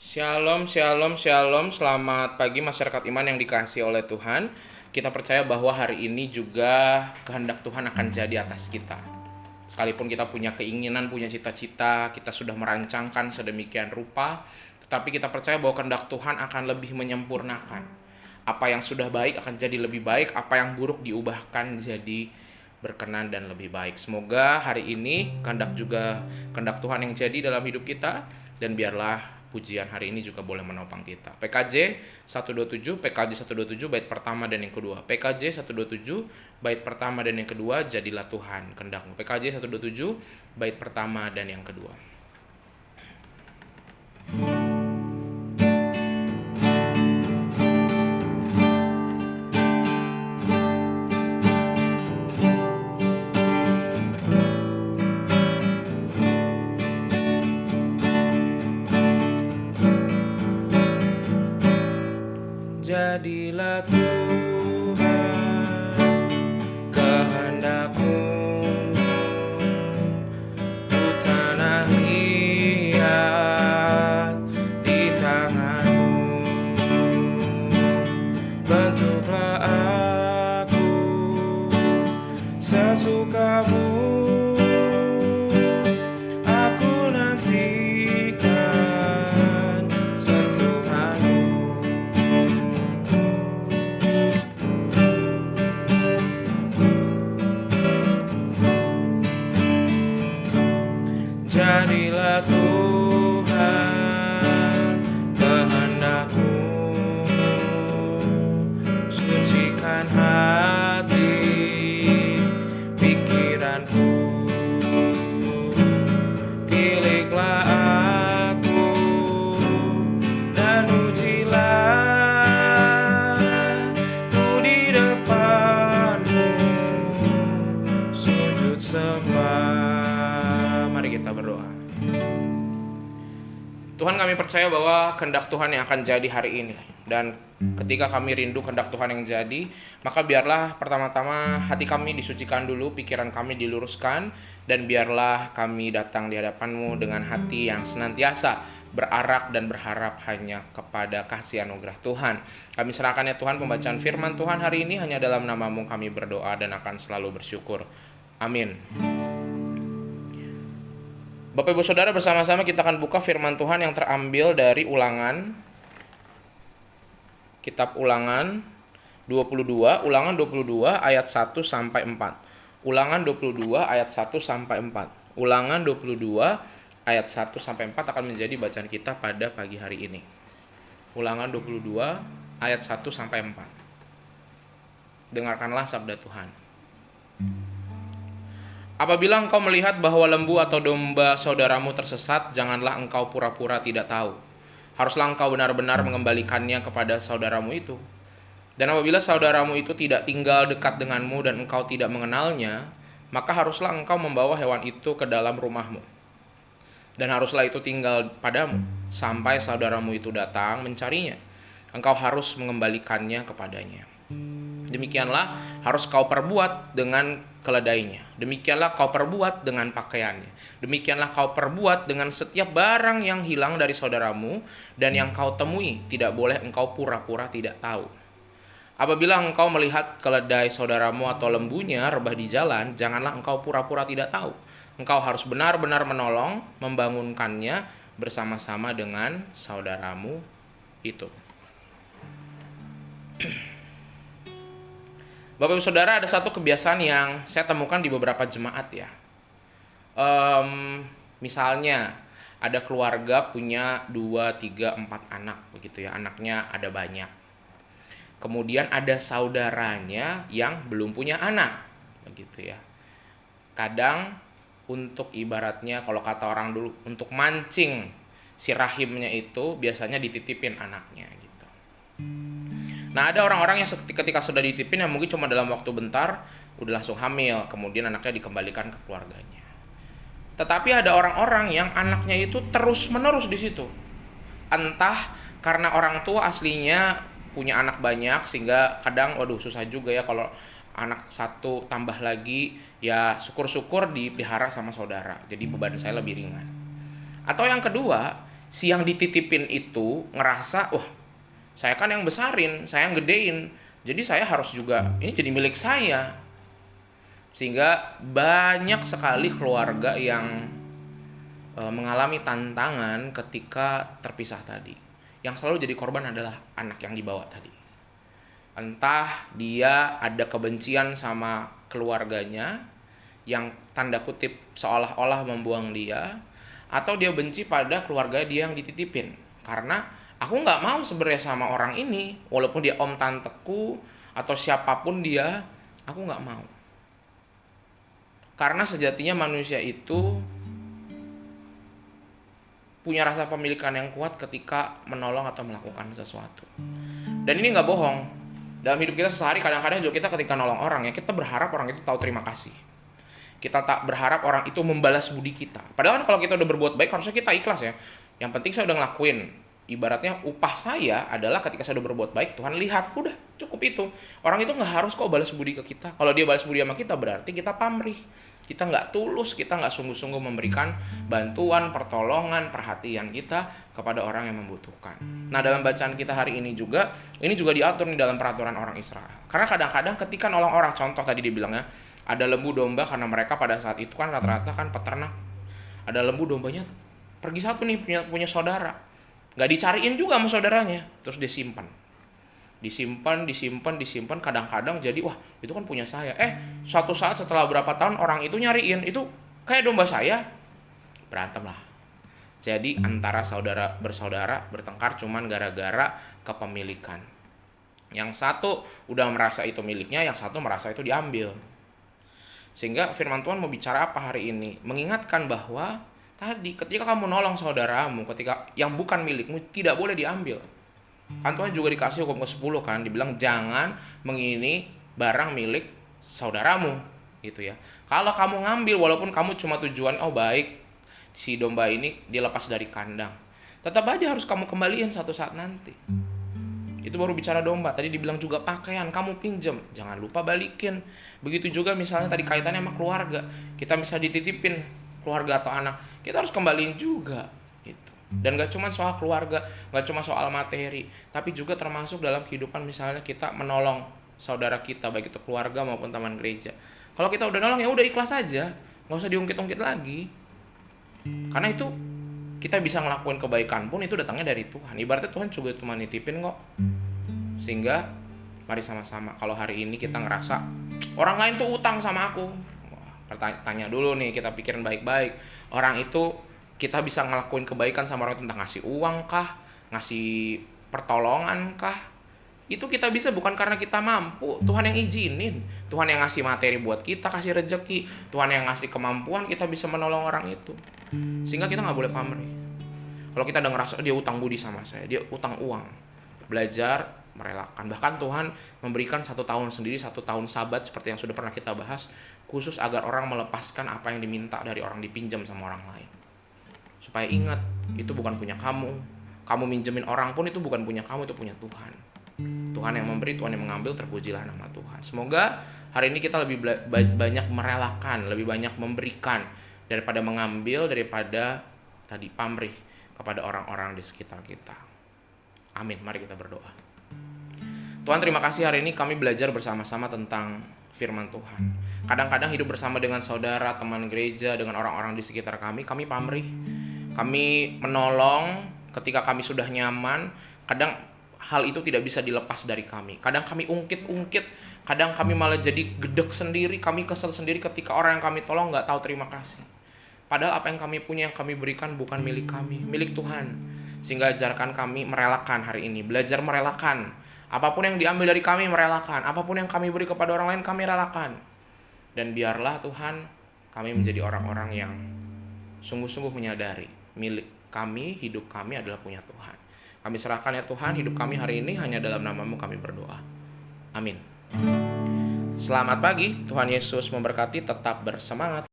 Shalom, shalom, shalom. Selamat pagi masyarakat iman yang dikasihi oleh Tuhan. Kita percaya bahwa hari ini juga kehendak Tuhan akan jadi atas kita. Sekalipun kita punya keinginan, punya cita-cita, kita sudah merancangkan sedemikian rupa, tetapi kita percaya bahwa kehendak Tuhan akan lebih menyempurnakan. Apa yang sudah baik akan jadi lebih baik, apa yang buruk diubahkan jadi berkenan dan lebih baik. Semoga hari ini kehendak Tuhan yang jadi dalam hidup kita, dan biarlah pujian hari ini juga boleh menopang kita. PKJ 127, PKJ 127 bait pertama dan yang kedua. PKJ 127 bait pertama dan yang kedua, jadilah Tuhan kehendakmu. PKJ 127 bait pertama dan yang kedua. Jadilah Tuhan kehendakmu, ku tanah liat di tanganmu. Bentuklah aku sesukamu, aku nantikan sentuhanmu. Jadilah Tuhan kehendakmu, sucikan hati pikiranku, tiliklah aku dan ujilah ku di depanmu, sujud sembah. Mari kita berdoa. Tuhan, kami percaya bahwa kehendak Tuhan yang akan jadi hari ini. Dan ketika kami rindu kehendak Tuhan yang jadi, maka biarlah pertama-tama hati kami disucikan dulu, pikiran kami diluruskan, dan biarlah kami datang di hadapan-Mu dengan hati yang senantiasa berarak dan berharap hanya kepada kasih anugerah Tuhan. Kami serahkan ya Tuhan pembacaan firman Tuhan hari ini, hanya dalam nama-Mu kami berdoa dan akan selalu bersyukur. Amin. Bapak Ibu Saudara, bersama-sama kita akan buka firman Tuhan yang terambil dari Ulangan, kitab Ulangan 22, Ulangan 22 ayat 1 sampai 4. Ulangan 22 ayat 1 sampai 4. Ulangan 22 ayat 1 sampai 4 akan menjadi bacaan kita pada pagi hari ini. Ulangan 22 ayat 1 sampai 4. Dengarkanlah sabda Tuhan. Apabila engkau melihat bahwa lembu atau domba saudaramu tersesat, janganlah engkau pura-pura tidak tahu. Haruslah engkau benar-benar mengembalikannya kepada saudaramu itu. Dan apabila saudaramu itu tidak tinggal dekat denganmu dan engkau tidak mengenalnya, maka haruslah engkau membawa hewan itu ke dalam rumahmu. Dan haruslah itu tinggal padamu, sampai saudaramu itu datang mencarinya. Engkau harus mengembalikannya kepadanya. Demikianlah harus kau perbuat dengan keledainya. Demikianlah kau perbuat dengan pakaiannya. Demikianlah kau perbuat dengan setiap barang yang hilang dari saudaramu dan yang kau temui. Tidak boleh engkau pura-pura tidak tahu. Apabila engkau melihat keledai saudaramu atau lembunya rebah di jalan, janganlah engkau pura-pura tidak tahu. Engkau harus benar-benar menolong, membangunkannya bersama-sama dengan saudaramu itu. Bapak Ibu Saudara, ada satu kebiasaan yang saya temukan di beberapa jemaat ya. Misalnya ada keluarga punya 2, 3, 4 anak begitu ya. Anaknya ada banyak. Kemudian ada saudaranya yang belum punya anak begitu ya. Kadang untuk ibaratnya kalau kata orang dulu, untuk mancing si rahimnya itu biasanya dititipin anaknya gitu. Nah, ada orang-orang yang ketika sudah dititipin yang mungkin cuma dalam waktu bentar udah langsung hamil, kemudian anaknya dikembalikan ke keluarganya. Tetapi ada orang-orang yang anaknya itu terus-menerus di situ. Entah karena orang tua aslinya punya anak banyak sehingga kadang waduh susah juga ya kalau anak satu tambah lagi, ya syukur-syukur dipelihara sama saudara, jadi beban saya lebih ringan. Atau yang kedua, si yang dititipin itu ngerasa, wah saya kan yang besarin, saya yang gedein, jadi saya harus juga ini jadi milik saya. Sehingga banyak sekali keluarga yang mengalami tantangan ketika terpisah tadi. Yang selalu jadi korban adalah anak yang dibawa tadi. Entah dia ada kebencian sama keluarganya yang tanda kutip seolah-olah membuang dia, atau dia benci pada keluarga dia yang dititipin. Karena aku nggak mau sebenarnya sama orang ini, walaupun dia om tanteku atau siapapun dia, aku nggak mau. Karena sejatinya manusia itu punya rasa pemilikan yang kuat ketika menolong atau melakukan sesuatu. Dan ini nggak bohong. Dalam hidup kita sehari kadang-kadang juga kita ketika nolong orang ya, kita berharap orang itu tahu terima kasih. Kita tak berharap orang itu membalas budi kita. Padahal kan kalau kita udah berbuat baik harusnya kita ikhlas ya. Yang penting saya udah ngelakuin. Ibaratnya upah saya adalah ketika saya udah berbuat baik, Tuhan lihat, udah cukup itu. Orang itu nggak harus kok balas budi ke kita. Kalau dia balas budi sama kita berarti kita pamrih. Kita nggak tulus, kita nggak sungguh-sungguh memberikan bantuan, pertolongan, perhatian kita kepada orang yang membutuhkan. Nah dalam bacaan kita hari ini juga diatur nih dalam peraturan orang Israel. Karena kadang-kadang ketika nolong orang, contoh tadi dibilangnya, ada lembu domba karena mereka pada saat itu kan rata-rata kan peternak. Ada lembu dombanya pergi satu nih punya saudara. Nggak dicariin juga sama saudaranya, terus disimpan, kadang-kadang jadi wah itu kan punya saya. Suatu saat setelah berapa tahun orang itu nyariin, itu kayak domba saya, berantem lah. Jadi antara saudara bersaudara bertengkar cuman gara-gara kepemilikan. Yang satu udah merasa itu miliknya, yang satu merasa itu diambil. Sehingga firman Tuhan mau bicara apa hari ini? Mengingatkan bahwa tadi ketika kamu nolong saudaramu, ketika yang bukan milikmu tidak boleh diambil. Kan Tuhan juga dikasih hukum ke-10 kan, dibilang jangan mengingini barang milik saudaramu gitu ya. Kalau kamu ngambil walaupun kamu cuma tujuan baik si domba ini dilepas dari kandang, tetap aja harus kamu kembaliin satu saat nanti. Itu baru bicara domba. Tadi dibilang juga pakaian kamu pinjam, jangan lupa balikin. Begitu juga misalnya tadi kaitannya sama keluarga. Kita bisa dititipin keluarga atau anak, kita harus kembaliin juga gitu. Dan gak cuma soal keluarga, gak cuma soal materi, tapi juga termasuk dalam kehidupan misalnya kita menolong saudara kita, baik itu keluarga maupun teman gereja. Kalau kita udah nolong ya udah ikhlas aja, gak usah diungkit-ungkit lagi. Karena itu kita bisa ngelakuin kebaikan pun itu datangnya dari Tuhan. Ibaratnya Tuhan juga cuma nitipin kok. Sehingga mari sama-sama, kalau hari ini kita ngerasa orang lain tuh utang sama aku, tanya dulu nih, kita pikirin baik-baik. Orang itu kita bisa ngelakuin kebaikan sama orang itu, entah ngasih uang kah, ngasih pertolongan kah, itu kita bisa bukan karena kita mampu. Tuhan yang izinin, Tuhan yang ngasih materi buat kita, kasih rezeki, Tuhan yang ngasih kemampuan kita bisa menolong orang itu. Sehingga kita gak boleh pamrih. Kalau kita udah ngerasa dia utang budi sama saya, dia utang uang, belajar merelakan. Bahkan Tuhan memberikan 1 tahun sendiri, 1 tahun sabat seperti yang sudah pernah kita bahas, khusus agar orang melepaskan apa yang diminta dari orang, dipinjam sama orang lain. Supaya ingat, itu bukan punya kamu. Kamu minjemin orang pun itu bukan punya kamu, itu punya Tuhan. Tuhan yang memberi, Tuhan yang mengambil, terpujilah nama Tuhan. Semoga hari ini kita lebih banyak merelakan, lebih banyak memberikan daripada mengambil, daripada tadi pamrih kepada orang-orang di sekitar kita. Amin. Mari kita berdoa. Tuhan, terima kasih hari ini kami belajar bersama-sama tentang firman Tuhan. Kadang-kadang hidup bersama dengan saudara, teman gereja, dengan orang-orang di sekitar kami pamrih. Kami menolong ketika kami sudah nyaman. Kadang hal itu tidak bisa dilepas dari kami. Kadang kami ungkit-ungkit, kadang kami malah jadi gedek sendiri, kami kesel sendiri ketika orang yang kami tolong gak tahu terima kasih. Padahal apa yang kami punya, yang kami berikan bukan milik kami, milik Tuhan. Sehingga ajarkan kami merelakan hari ini, belajar merelakan. Apapun yang diambil dari kami merelakan, apapun yang kami beri kepada orang lain kami relakan. Dan biarlah Tuhan, kami menjadi orang-orang yang sungguh-sungguh menyadari milik kami, hidup kami adalah punya Tuhan. Kami serahkan ya Tuhan, hidup kami hari ini hanya dalam nama-Mu kami berdoa. Amin. Selamat pagi, Tuhan Yesus memberkati, tetap bersemangat.